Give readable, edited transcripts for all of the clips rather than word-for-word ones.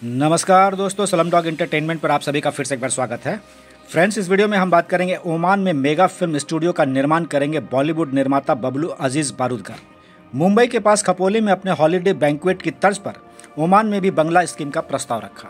नमस्कार दोस्तों, Slumdog entertainment पर आप सभी का फिर से एक बार स्वागत है। फ्रेंड्स, इस वीडियो में हम बात करेंगे ओमान में मेगा फिल्म स्टूडियो का निर्माण करेंगे बॉलीवुड निर्माता बबलू अजीज बारूदगर। मुंबई के पास खपोली में अपने हॉलीडे बैंक्वेट की तर्ज पर ओमान में भी बंगला स्कीम का प्रस्ताव रखा।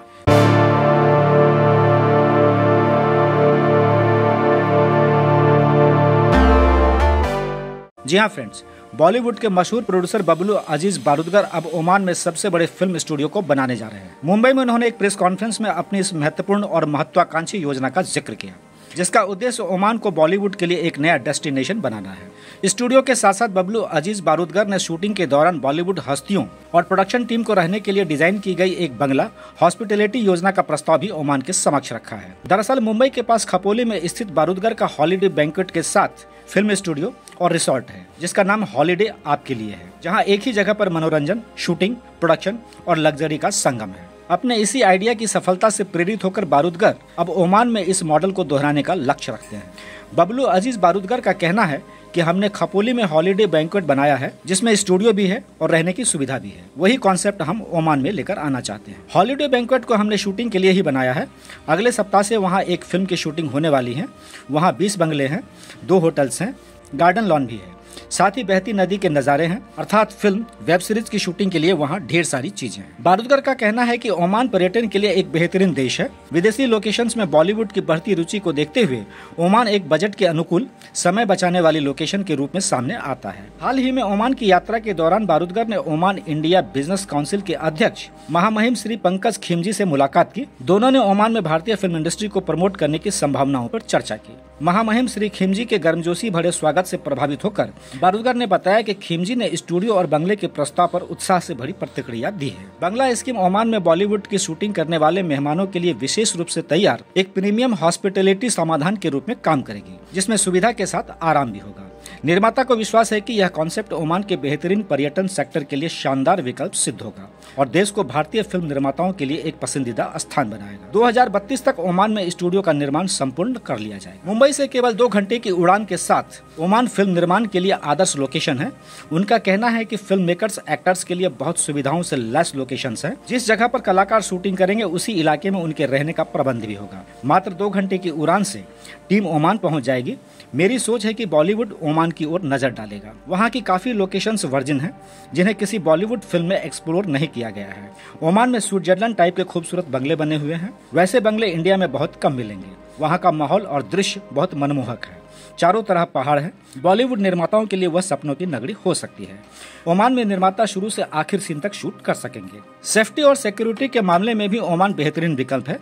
जी हाँ फ्रेंड्स, बॉलीवुड के मशहूर प्रोड्यूसर बबलू अजीज बारूदगर अब ओमान में सबसे बड़े फिल्म स्टूडियो को बनाने जा रहे हैं। मुंबई में उन्होंने एक प्रेस कॉन्फ्रेंस में अपनी इस महत्वपूर्ण और महत्वाकांक्षी योजना का जिक्र किया, जिसका उद्देश्य ओमान को बॉलीवुड के लिए एक नया डेस्टिनेशन बनाना है। स्टूडियो के साथ साथ बबलू अजीज बारूदगर ने शूटिंग के दौरान बॉलीवुड हस्तियों और प्रोडक्शन टीम को रहने के लिए डिजाइन की गई एक बंगला हॉस्पिटैलिटी योजना का प्रस्ताव भी ओमान के समक्ष रखा है। दरअसल मुंबई के पास खपोली में स्थित बारूदगर का हॉलीडे बैंक्वेट के साथ फिल्म स्टूडियो और रिसोर्ट है, जिसका नाम हॉलीडे आपके लिए है, जहां एक ही जगह पर मनोरंजन, शूटिंग, प्रोडक्शन और लग्जरी का संगम है। अपने इसी आइडिया की सफलता से प्रेरित होकर बारूदगर अब ओमान में इस मॉडल को दोहराने का लक्ष्य रखते हैं। बबलू अजीज बारूदगर का कहना है कि हमने खपोली में हॉलीडे बैंक्वेट बनाया है, जिसमें स्टूडियो भी है और रहने की सुविधा भी है। वही कॉन्सेप्ट हम ओमान में लेकर आना चाहते हैं। हॉलीडे बैंक्वेट को हमने शूटिंग के लिए ही बनाया है। अगले सप्ताह से वहाँ एक फिल्म की शूटिंग होने वाली है। वहाँ 20 बंगले हैं, 2 होटल्स हैं, गार्डन लॉन भी है, साथ ही बहती नदी के नज़ारे हैं, अर्थात फिल्म वेब सीरीज की शूटिंग के लिए वहाँ ढेर सारी चीजें हैं। बारूदगर का कहना है कि ओमान पर्यटन के लिए एक बेहतरीन देश है। विदेशी लोकेशंस में बॉलीवुड की बढ़ती रुचि को देखते हुए ओमान एक बजट के अनुकूल, समय बचाने वाली लोकेशन के रूप में सामने आता है। हाल ही में ओमान की यात्रा के दौरान बारूदगर ने ओमान इंडिया बिजनेस काउंसिल के अध्यक्ष महामहिम श्री पंकज खिमजी से मुलाकात की। दोनों ने ओमान में भारतीय फिल्म इंडस्ट्री को प्रमोट करने की संभावनाओं पर चर्चा की। महामहिम श्री खिमजी के गर्मजोशी भरे स्वागत से प्रभावित होकर बारूदगर ने बताया कि खिमजी ने स्टूडियो और बंगले के प्रस्ताव पर उत्साह से भरी प्रतिक्रिया दी है। बंगला स्कीम ओमान में बॉलीवुड की शूटिंग करने वाले मेहमानों के लिए विशेष रूप से तैयार एक प्रीमियम हॉस्पिटैलिटी समाधान के रूप में काम करेगी, जिसमें सुविधा के साथ आराम भी होगा। निर्माता को विश्वास है कि यह कॉन्सेप्ट ओमान के बेहतरीन पर्यटन सेक्टर के लिए शानदार विकल्प सिद्ध होगा और देश को भारतीय फिल्म निर्माताओं के लिए एक पसंदीदा स्थान बनाएगा। 2032 तक ओमान में स्टूडियो का निर्माण संपूर्ण कर लिया जाएगा। मुंबई से केवल 2 घंटे की उड़ान के साथ ओमान फिल्म निर्माण के लिए आदर्श लोकेशन है। उनका कहना है कि फिल्म मेकर्स एक्टर्स के लिए बहुत सुविधाओं से लैस लोकेशन है। जिस जगह पर कलाकार शूटिंग करेंगे उसी इलाके में उनके रहने का प्रबंध भी होगा। मात्र 2 घंटे की उड़ान से टीम ओमान पहुंच जाएगी। मेरी सोच है कि बॉलीवुड ओमान की ओर नजर डालेगा। वहां की काफी लोकेशंस वर्जिन हैं, जिन्हें किसी बॉलीवुड फिल्म में एक्सप्लोर नहीं किया गया है। ओमान में स्विट्जरलैंड टाइप के खूबसूरत बंगले बने हुए हैं। वैसे बंगले इंडिया में बहुत कम मिलेंगे। वहां का माहौल और दृश्य बहुत मनमोहक है। चारों तरफ पहाड़ है। बॉलीवुड निर्माताओं के लिए वह सपनों की नगरी हो सकती है। ओमान में निर्माता शुरू से आखिर सीन तक शूट कर सकेंगे। सेफ्टी और सिक्योरिटी के मामले में भी ओमान बेहतरीन विकल्प है।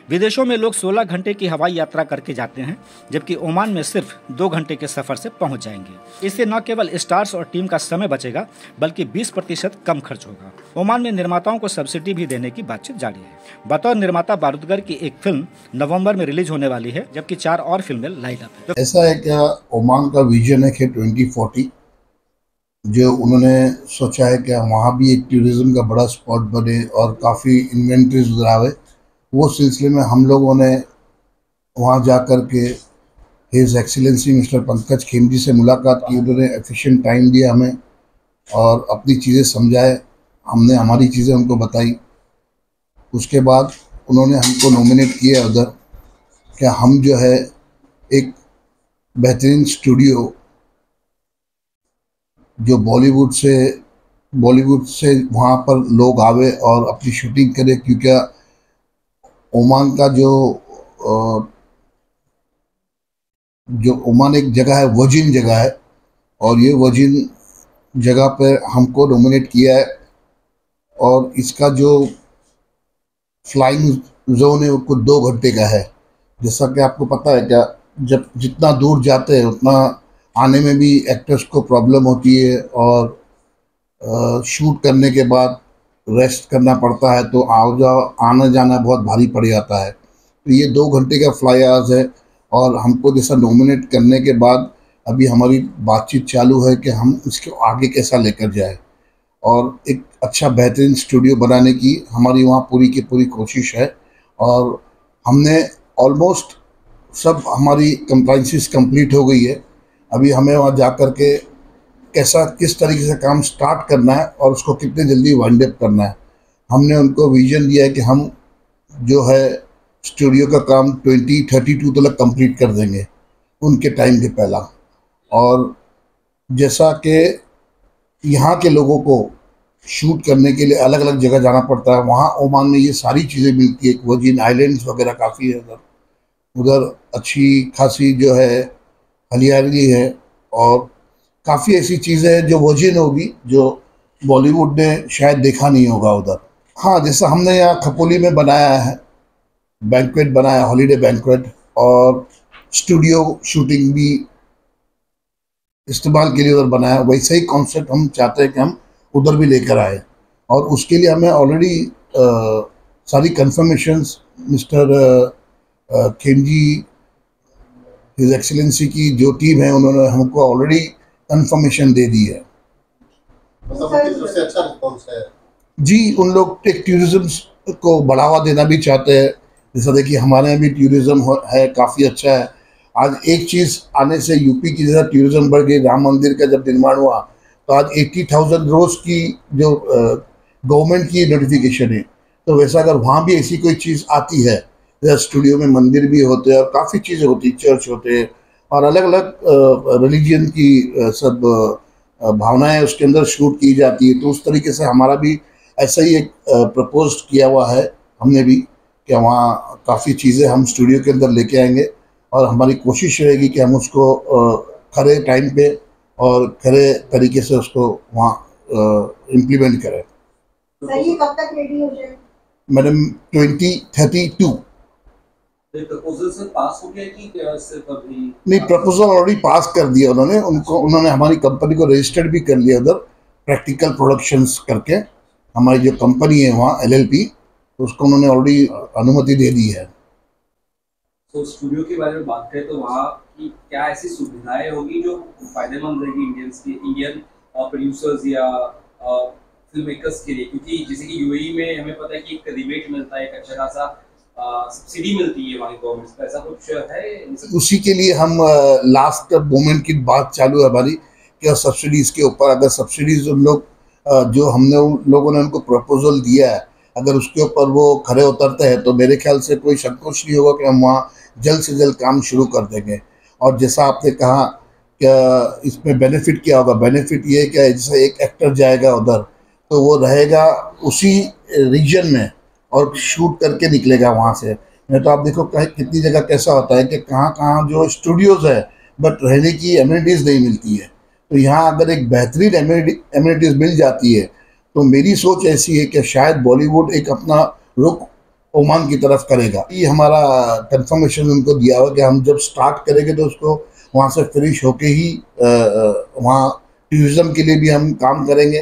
विदेशों में लोग 16 घंटे की हवाई यात्रा करके जाते हैं, जबकि ओमान में सिर्फ 2 घंटे के सफर से पहुंच जाएंगे। इससे न केवल स्टार्स और टीम का समय बचेगा, बल्कि 20% कम खर्च होगा। ओमान में निर्माताओं को सब्सिडी भी देने की बातचीत जारी है। बतौर निर्माता बारूदगर की एक फिल्म नवंबर में रिलीज होने वाली है, जबकि 4 और फिल्में लाइन अप है। ऐसा है क्या ओमान का विजन है कि 2040 जो उन्होंने सोचा है कि वहाँ भी एक टूरिज्म का बड़ा स्पॉट बने और काफ़ी इन्वेंटरीज उधर आवे। वो सिलसिले में हम लोगों ने वहाँ जा कर के his excellency mister Pankaj Khimji से मुलाकात की। उन्होंने एफिशिएंट टाइम दिया हमें और अपनी चीज़ें समझाए। हमने हमारी चीज़ें उनको बताई। उसके बाद उन्होंने हमको नॉमिनेट किया उधर कि हम जो है एक बेहतरीन स्टूडियो जो बॉलीवुड से वहाँ पर लोग आवे और अपनी शूटिंग करे, क्योंकि ओमान का जो ओमान एक जगह है, वर्जिन जगह है, और ये वर्जिन जगह पर हमको नॉमिनेट किया है। और इसका जो फ्लाइंग जोन है वो 2 घंटे का है। जैसा कि आपको पता है क्या, जब जितना दूर जाते हैं उतना आने में भी एक्टर्स को प्रॉब्लम होती है और शूट करने के बाद रेस्ट करना पड़ता है, तो आना जाना बहुत भारी पड़ जाता है। तो ये 2 घंटे का फ्लाई आवर्स है और हमको जैसा नॉमिनेट करने के बाद अभी हमारी बातचीत चालू है कि हम इसको आगे कैसा लेकर जाए और एक अच्छा बेहतरीन स्टूडियो बनाने की हमारी वहाँ पूरी की पूरी कोशिश है। और हमने ऑलमोस्ट सब हमारी कंप्लाइंसेस कंप्लीट हो गई है। अभी हमें वहाँ जा कर के किस तरीके से काम स्टार्ट करना है और उसको कितने जल्दी वाइंड अप करना है, हमने उनको विजन दिया है कि हम जो है स्टूडियो का काम 2032 तक कंप्लीट कर देंगे उनके टाइम के पहला। और जैसा कि यहाँ के लोगों को शूट करने के लिए अलग अलग जगह जाना पड़ता है, वहाँ ओमान में ये सारी चीज़ें मिलती है। वर्जिन आइलैंड्स वगैरह काफ़ी है उधर, उधर अच्छी खासी जो है हरियाली है और काफ़ी ऐसी चीज़ें हैं जो वर्जिन होगी, जो बॉलीवुड ने शायद देखा नहीं होगा उधर। हाँ, जैसा हमने यहाँ खपोली में बनाया है, बैंक्वेट बनाया, हॉलीडे बैंक्वेट, और स्टूडियो शूटिंग भी इस्तेमाल के लिए उधर बनाया, वैसे ही कॉन्सेप्ट हम चाहते हैं कि हम उधर भी लेकर आए। और उसके लिए हमें ऑलरेडी सारी कंफर्मेशंस मिस्टर खेमजी हिज एक्सीलेंसी की जो टीम है उन्होंने हमको ऑलरेडी कंफर्मेशन दे दी है। सबसे अच्छा रिस्पॉन्स है जी। उन लोग एक टूरिज्म को बढ़ावा देना भी चाहते हैं। जैसा देखिए हमारे यहाँ भी टूरिज्म है, काफ़ी अच्छा है। आज एक चीज़ आने से यूपी की जैसा टूरिज्म बढ़ गई। राम मंदिर का जब निर्माण हुआ तो आज 80,000 रोज की जो गवर्नमेंट की नोटिफिकेशन है, तो वैसा अगर वहाँ भी ऐसी कोई चीज़ आती है, जैसे स्टूडियो में मंदिर भी होते हैं और काफ़ी चीज़ें होती, चर्च होते हैं और अलग अलग रिलीजन की सब भावनाएं उसके अंदर शूट की जाती है। तो उस तरीके से हमारा भी ऐसा ही एक प्रपोज किया हुआ है हमने भी, कि वहाँ काफ़ी चीज़ें हम स्टूडियो के अंदर लेके आएंगे और हमारी कोशिश रहेगी कि हम उसको खरे टाइम पे और खरे तरीके से उसको वहाँ इम्प्लीमेंट करें। सर ये कब तक रेडी हो जाए? मैडम 2032। प्रपोजल से पास हो गया कि सिर्फ अभी? नहीं, प्रपोजल ऑलरेडी पास कर दिया उन्होंने। उन्होंने हमारी कंपनी को रजिस्टर्ड भी कर लिया उधर, प्रैक्टिकल प्रोडक्शंस करके। हमारी जो कंपनी है वहाँ LLP, उसको उन्होंने ऑलरेडी अनुमति दे दी है। तो स्टूडियो के बारे में बात करें तो वहाँ की क्या ऐसी सुविधाएं होगी जो फायदेमंद रहेगी इंडियन प्रोड्यूसर्स या फिल्म मेकर्स के लिए? क्योंकि जैसे कि यूएई में हमें पता है कि एक रिबेट मिलता है, एक अच्छा खासा सब्सिडी मिलती है वहाँ की गवर्नमेंट का, ऐसा कुछ है? उसी के लिए हम लास्ट मोमेंट की बात चालू है हमारी कि सब्सिडीज के ऊपर, अगर सब्सिडीज उन लोग जो हमने उन लोगों ने उनको प्रपोजल दिया है, अगर उसके ऊपर वो खरे उतरते हैं तो मेरे ख्याल से कोई संकोच नहीं होगा कि हम वहाँ जल्द से जल्द काम शुरू कर देंगे। और जैसा आपने कहा कि इसमें बेनिफिट क्या होगा, बेनिफिट ये है कि जैसे एक एक्टर जाएगा उधर तो वो रहेगा उसी रीजन में और शूट करके निकलेगा वहाँ से। नहीं तो आप देखो कितनी जगह कैसा होता है कि कहाँ कहाँ जो स्टूडियोज़ है बट रहने की एमिनिटीज़ नहीं मिलती है। तो यहाँ अगर एक बेहतरीन एमिनिटीज़ मिल जाती है तो मेरी सोच ऐसी है कि शायद बॉलीवुड एक अपना रुख ओमान की तरफ करेगा। ये हमारा कंफर्मेशन उनको दिया हुआ कि हम जब स्टार्ट करेंगे तो उसको वहाँ से फिनिश होके ही वहाँ टूरिज्म के लिए भी हम काम करेंगे।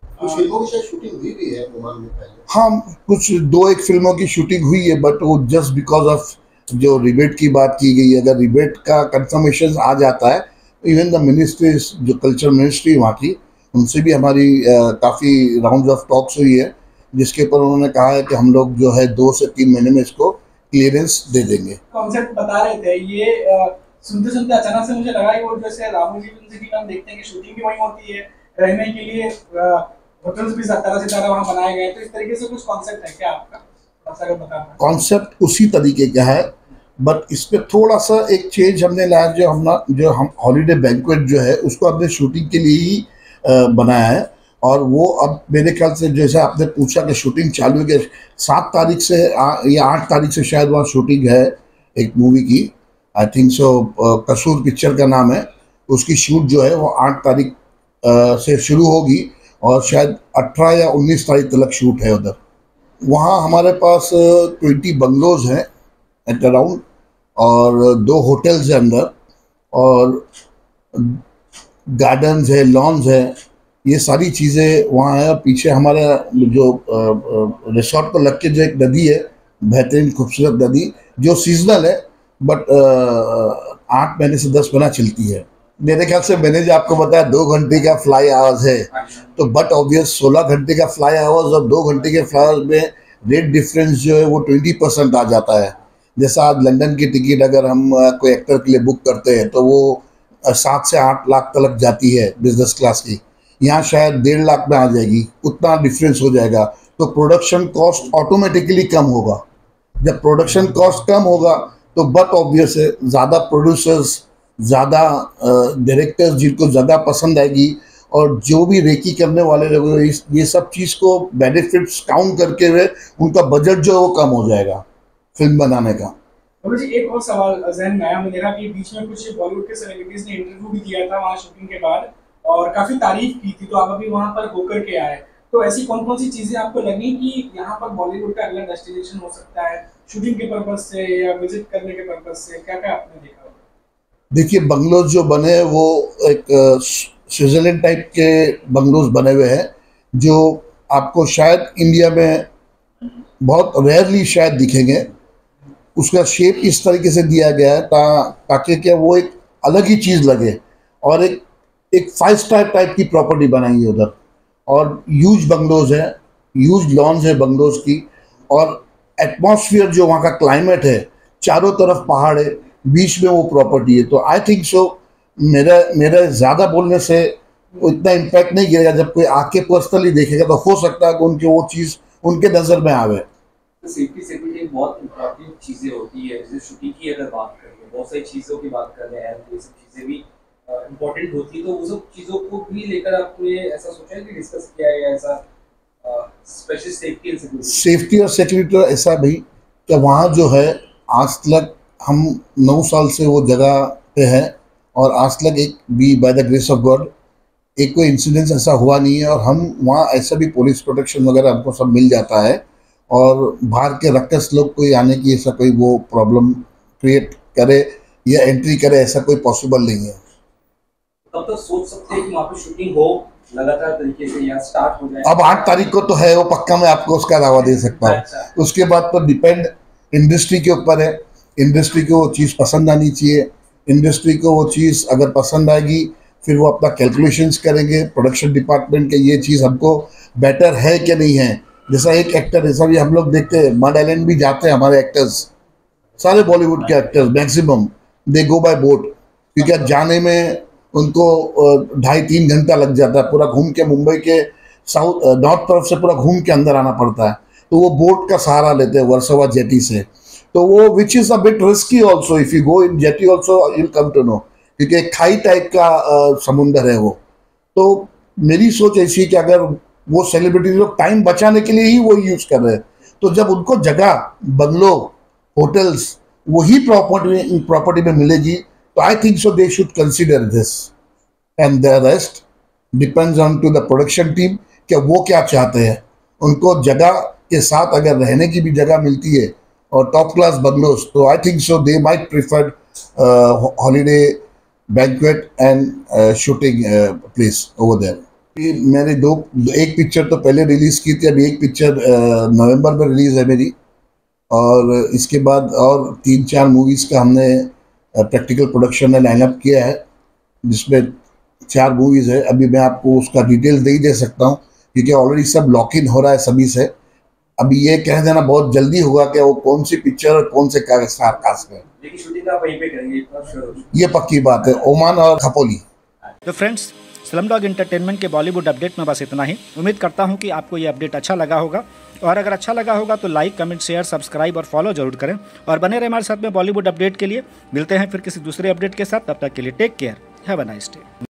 कुछ फिल्मों की शूटिंग हुई भी है ओमान में पहले? हाँ, कुछ 2-1 फिल्मों की शूटिंग हुई है, बट वो जस्ट बिकॉज ऑफ जो रिबेट की बात की गई। अगर रिबेट का कंफर्मेशन आ जाता है तो इवन द मिनिस्ट्री, जो कल्चर मिनिस्ट्री वहाँ की, उनसे भी हमारी काफ़ी राउंड ऑफ टॉक्स हुई है, जिसके ऊपर उन्होंने कहा है कि हम लोग जो है 2 से 3 महीने में इसको क्लियरेंस दे देंगे। कॉन्सेप्ट बता रहे थे ये, सुनते सुनते अचानक से मुझे लगा कि वो जैसे रामोजी फिल्म सिटी में हम देखते हैं कि शूटिंग भी वहीं होती है, रहने के लिए होटल्स भी तरह से तरह वहाँ बनाए गए, तो इस तरीके से कुछ कॉन्सेप्ट है क्या आपका? अगर बताना। कॉन्सेप्ट उसी तरीके का है, बट इस पर थोड़ा सा एक चेंज हमने लाया। जो हम हॉलीडे बैंक्वेट जो है उसको हमने शूटिंग के लिए ही बनाया है। और वो अब मेरे ख्याल से, जैसे आपने पूछा कि शूटिंग चालू है, 7 तारीख से या 8 तारीख से शायद वहाँ शूटिंग है एक मूवी की, आई थिंक सो, कसूर पिक्चर का नाम है। उसकी शूट जो है वो 8 तारीख से शुरू होगी और शायद 18 या 19 तारीख तक शूट है उधर। वहाँ हमारे पास 20 बंगलोज हैं एट अराउंड और 2 होटल्स हैं अंदर और गार्डन्स है, लॉन्स है, ये सारी चीज़ें वहाँ है। पीछे हमारे जो रिसोर्ट को लग के जो एक नदी है, बेहतरीन खूबसूरत नदी, जो सीजनल है बट 8 महीने से 10 महीना चलती है। मेरे ख्याल से मैंने जो आपको बताया 2 घंटे का फ्लाई आवर्स है, तो बट ऑब्वियस 16 घंटे का फ्लाई आवर्स और 2 घंटे के फ्लाई आवर्स में रेट डिफरेंस जो है वो 20% आ जाता है। जैसा आज लंदन की टिकट अगर हम कोई एक्टर के लिए बुक करते हैं तो वो 7 से 8 लाख तक जाती है बिजनेस क्लास की, यहाँ शायद 1.5 लाख में आ जाएगी, उतना डिफरेंस हो जाएगा। तो प्रोडक्शन कॉस्ट ऑटोमेटिकली कम होगा। जब प्रोडक्शन कॉस्ट कम होगा तो बट ऑब्वियस है ज़्यादा प्रोड्यूसर्स, ज़्यादा डायरेक्टर्स जिनको ज़्यादा पसंद आएगी, और जो भी रेकी करने वाले लोग ये सब चीज़ को बेनिफिट्स काउंट करके हुए उनका बजट जो है वो कम हो जाएगा फिल्म बनाने का। जी एक और सवाल जहन में आया मेरा कि बीच में कुछ बॉलीवुड के सेलिब्रिटीज ने इंटरव्यू भी दिया था वहाँ शूटिंग के बाद और काफी तारीफ की थी, तो आप अभी वहाँ पर होकर के आए, तो ऐसी कौन कौन सी चीजें आपको लगी कि यहाँ पर बॉलीवुड का अगला डेस्टिनेशन हो सकता है शूटिंग के पर्पज से या विजिट करने के पर्पज से, क्या क्या आपने देखा? देखिए बंगलोज जो बने वो एक स्विट्जरलैंड टाइप के बंगलोज बने हुए हैं जो आपको शायद इंडिया में बहुत रेयरली शायद दिखेंगे। उसका शेप इस तरीके से दिया गया है ताकि क्या वो एक अलग ही चीज़ लगे, और एक 5 स्टार टाइप की प्रॉपर्टी बनाई है उधर, और ह्यूज बंगलोज है, ह्यूज लॉन्स है बंगलोज की, और एटमॉस्फेयर जो वहाँ का क्लाइमेट है, चारों तरफ पहाड़ है, बीच में वो प्रॉपर्टी है। तो आई थिंक सो मेरा ज़्यादा बोलने से इतना इम्पैक्ट नहीं गिरेगा। जब कोई आके पर्सनली देखेगा तो हो सकता है कि उनकी वो चीज़ उनके नज़र में आवे। सेफ्टी बहुत इम्पोर्टेंट चीज़ें होती है, जैसे शूटिंग की अगर बात करें, बहुत सारी चीज़ों की बात कर रहे हैं, ये सब चीज़ें भी इम्पोर्टेंट होती है, तो वो सब चीज़ों को भी लेकर आपने ऐसा सोचा है कि डिस्कस किया है ऐसा स्पेशल सेफ्टी और सिक्योरिटी तो ऐसा भी कि वहाँ जो है आज तक हम 9 साल से वो जगह पे है और आज तक एक भी by the grace of God एक कोई इंसिडेंस ऐसा हुआ नहीं है, और हम वहाँ ऐसा भी पुलिस प्रोटेक्शन वगैरह हमको सब मिल जाता है, और बाहर के रक्कस लोग कोई आने की ऐसा कोई वो प्रॉब्लम क्रिएट करे या एंट्री करे ऐसा कोई पॉसिबल नहीं है। तब तक सोच सकते हैं कि वहाँ पे शूटिंग हो लगातार तरीके से या स्टार्ट हो जाए? अब 8 तारीख को तो है, वो पक्का मैं आपको उसका दावा दे सकता हूँ। अच्छा। उसके बाद तो डिपेंड इंडस्ट्री के ऊपर है, इंडस्ट्री को वो चीज़ पसंद आनी चाहिए, इंडस्ट्री को वो चीज़ अगर पसंद आएगी फिर वो अपना कैलकुलेशंस करेंगे प्रोडक्शन डिपार्टमेंट के, ये चीज़ हमको बेटर है कि नहीं है। जैसा एक एक्टर ऐसा भी हम लोग देखते हैं, मड आइलैंड भी जाते हैं हमारे एक्टर्स, सारे बॉलीवुड के एक्टर्स मैक्सिमम दे गो बाय बोट, क्योंकि जाने में उनको 2.5-3 घंटा लग जाता है, पूरा घूम के मुंबई के साउथ नॉर्थ तरफ से पूरा घूम के अंदर आना पड़ता है, तो वो बोट का सहारा लेते हैं वर्सोवा जेटी से। तो वो which is a bit risky also, if you go in JT also you come to know, क्योंकि एक खाई टाइप का समुंदर है वो। तो मेरी सोच ऐसी है कि अगर वो सेलिब्रिटी लोग टाइम बचाने के लिए ही वो यूज़ कर रहे हैं, तो जब उनको जगह बंगलो होटल्स वही प्रॉपर्टी में मिलेगी, तो I think so they should consider this, and the rest depends on to the production team कि वो क्या चाहते हैं। उनको जगह के साथ अगर रहने की भी जगह मिलती है और टॉप क्लास बंगलोज, तो I think so they might prefer holiday banquet and shooting place over there. मैंने एक पिक्चर तो पहले रिलीज़ की थी, अभी एक पिक्चर नवंबर में रिलीज़ है मेरी, और इसके बाद और 3-4 मूवीज़ का हमने प्रैक्टिकल प्रोडक्शन में लाइनअप किया है, जिसमें 4 मूवीज़ है। अभी मैं आपको उसका डिटेल दे ही दे सकता हूँ क्योंकि ऑलरेडी सब लॉक इन हो रहा है सभी से। अभी ये कह देना बहुत जल्दी होगा कि वो कौन सी पिक्चर और कौन से स्टार कास्ट में, लेकिन शूटिंग आप वहीं पे करेंगे, ये पक्की बात है, ओमान और खपोली। तो फ्रेंड्स, स्लमडॉग एंटरटेनमेंट के बॉलीवुड अपडेट में बस इतना ही। उम्मीद करता हूं कि आपको ये अपडेट अच्छा लगा होगा, और अगर अच्छा लगा होगा तो लाइक, कमेंट, शेयर, सब्सक्राइब और फॉलो जरूर करें, और बने रहे हमारे साथ में बॉलीवुड अपडेट के लिए। मिलते हैं फिर किसी दूसरे अपडेट के साथ, तब तक के लिए take care, have a nice day.